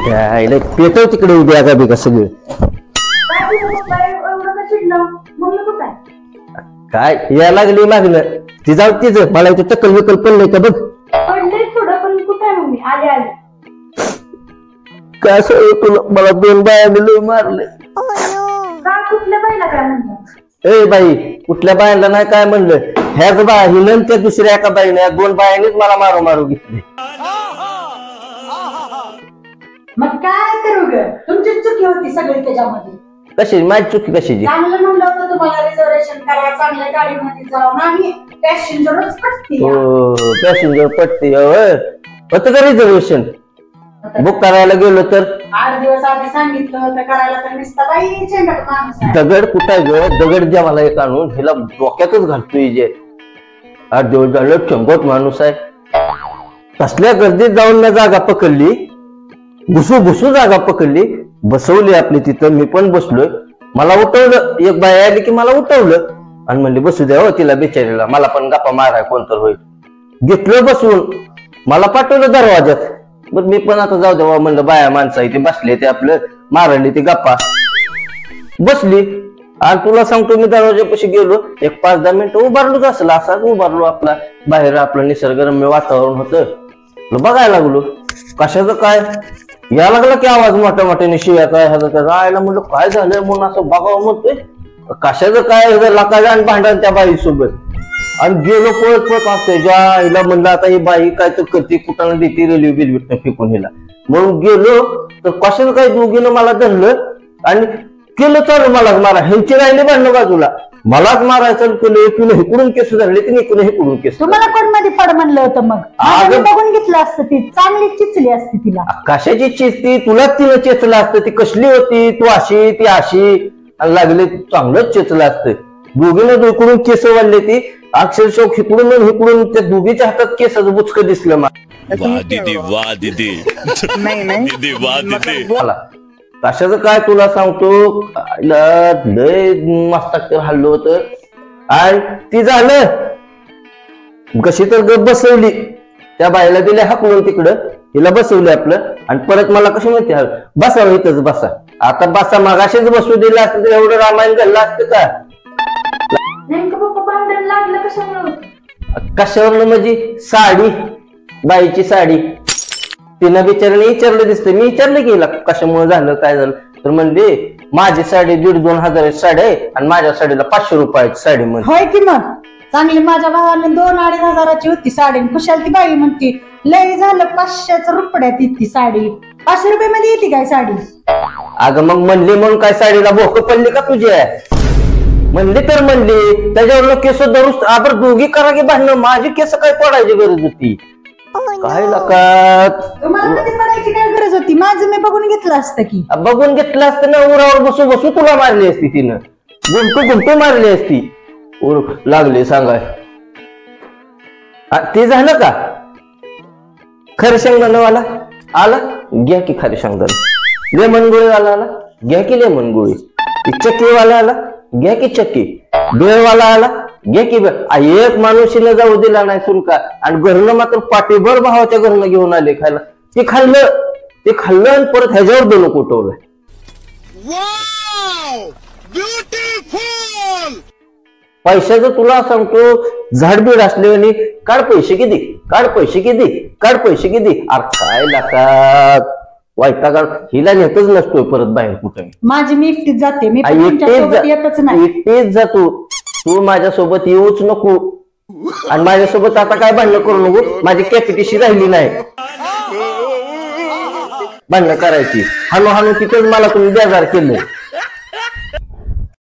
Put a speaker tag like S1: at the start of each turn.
S1: पेटव तिकडे उद्या का बी का सगळं काय या लागली मागणं ती जाऊ तिच मला इथे टक्कल विकल पडलंय का बघ काय तुला मला 2 बाया मारले ए बाई कुठल्या बायांना नाही काय म्हणलं ह्याच बाया ही नंतर दुसऱ्या एका बाईने 2 बायांनीच मला मारू घेतली
S2: मग काय करू ग तुमची चुकी होती सगळी त्याच्यामध्ये
S1: कशी माझी चुकी कशाची
S2: चांगलं म्हणलं होतं तुम्हाला रिझर्वेशन करा चांगल्या गाडीमध्ये जाऊ नाही पॅसेंजरच पटते
S1: हो पॅसेंजर पटते होतं का रिझर्वेशन बुक करायला गेलो तर
S2: 8 दिवस आधी सांगितलं होतं करायला तर नुसता बाई चेंगट माणूस आहे.
S1: दगड कुठं ग दगड द्या मला एक आणून हिला डोक्यातच घालतोय जे 8 दिवस झालं चंबट माणूस आहे कसल्या गर्दीत जाऊन ना जागा पकडली घुसू जागा पकडली बसवली आपली तिथं मी पण बसलोय मला उठवलं एक बाई आली की मला उठवलं आणि म्हणली बसू द्या हो तिला बिचारीला मला पण गप्पा माराय कोणतर होईल घेतलं बसवून मला पाठवलं दरवाज्यात बरं मी पण आता जाऊ देवा म्हणलं बाया माणसं इथे बसले ते आपलं मारली ती गप्पा बसली आणि तुला सांगतो मी दरवाजापाशी गेलो एक 5-10 मिनिटं उभारलोच असलं असाच उभारलो आपला बाहेर आपलं निसर्गरम्य वातावरण होतं बघायला लागलो कशाचं काय या लागला की आवाज मोठ्या मोठ्याने शिव्याचा ह्याचा त्याचा आयला म्हणलं काय झालं म्हणून असं बघावं म्हणतोय कशाचं काय लाकाच्या आणि भांडण त्या बाईसोबत आणि गेलो पळत असतोय ज्या हिला म्हणलं आता ही बाई काय तर करते कुठाना देते रेल्वे बिलबिट फेकून हिला म्हणून गेलो तर कशाचं काय दोघीनं मला धरलं आणि केलं चालू मलाच मारा ह्यांची राहिली भांडणं बाजूला मलाच मारायचं केलं एकूण हिकडून केस धरले तिने एकूण हिकडून केस
S2: तुम्हाला कोण मध्ये पड म्हणलं होतं मग बघून घेतलं असतं ती चांगली चिचली असती तिला
S1: कशाची चिचती तुलाच तिनं चेचलं असतं ती कसली होती तू अशी ती अशी आणि लागले चांगलंच चेचलं असतं दोघीनं इकडून केस वाढले ती अक्षरशः हिकडून त्या दोघीच्या हातात केसाचं बुचकं दिसलं मला कशाचं काय तुला सांगतो लय मस्त हल्लो होत आणि ती झालं कशी तर गप बसवली त्या बाईला दिले हाकलून तिकडं हिला बसवली आपलं आणि परत मला कशी माहिती बसावं इथंच बसा आता बसा मगाशीच बसू दिलं असतं तर एवढं रामायण घडलं असतं का कशावरनं म्हणजे साडी बाईची साडी तिनं बिचाराने विचारलं दिसतं मी विचारलं की हिला कशामुळे झालं काय झालं तर म्हणले माझी साडी 1,500-2 हजाराची साडी आहे आणि माझ्या साडीला 500 रुपयाची साडी म्हणते
S2: होय की मग चांगली माझ्या भावाने 2-2.5 हजाराची होती साडी कुशाल ती बाई म्हणती लय झालं 500 रुपयात ती साडी 500 रुपये मध्ये येते काय साडी
S1: अगं मग म्हणली म्हणून काय साडीला भोक पडली का तुझ्या म्हणली तर म्हणली त्याच्यावर केस धरूस आपण दोघी करा की भांडणं माझी केस काय पडायची गरज होती काय
S2: तुम्हाला कधी पडायची काय गरज होती माझं मी बघून घेतलं असतं की
S1: बघून घेतलं असतं ना उरावर बसू तुला मारली असती तिनं गुंटू मारली असती लागले सांगाय ते झालं का खरं शेंगदाणा आला घ्या की खरे शेंगदाणा लेमन गोळी आला घ्या की लेमन गोळी चक्कीवाला आला घ्या की चक्की बेळवाला आला घ्या की एक माणूसीने जाऊ दिला नाही सुनका आणि घरनं मात्र पाठीभर भावाच्या घरनं घेऊन आले खायला ते खाल्लं आणि परत ह्याच्यावर दोन कोटवलं पैशाचं तुला सांगतो झाडबीड असले आणि काढ पैसे किती अरे काय लाकात वाईटा काढ हिला नेतच नसतोय परत बाहेर कुठे
S2: माझी मी एकटीच जाते मी
S1: एकटीच जातो तू माझ्यासोबत येऊच नको आणि माझ्यासोबत आता काय भांडणं करू नको माझी कॅपॅसिटी राहिली नाही भांडणं करायची हाणू तिथेच मला तुम्ही बेजार केलं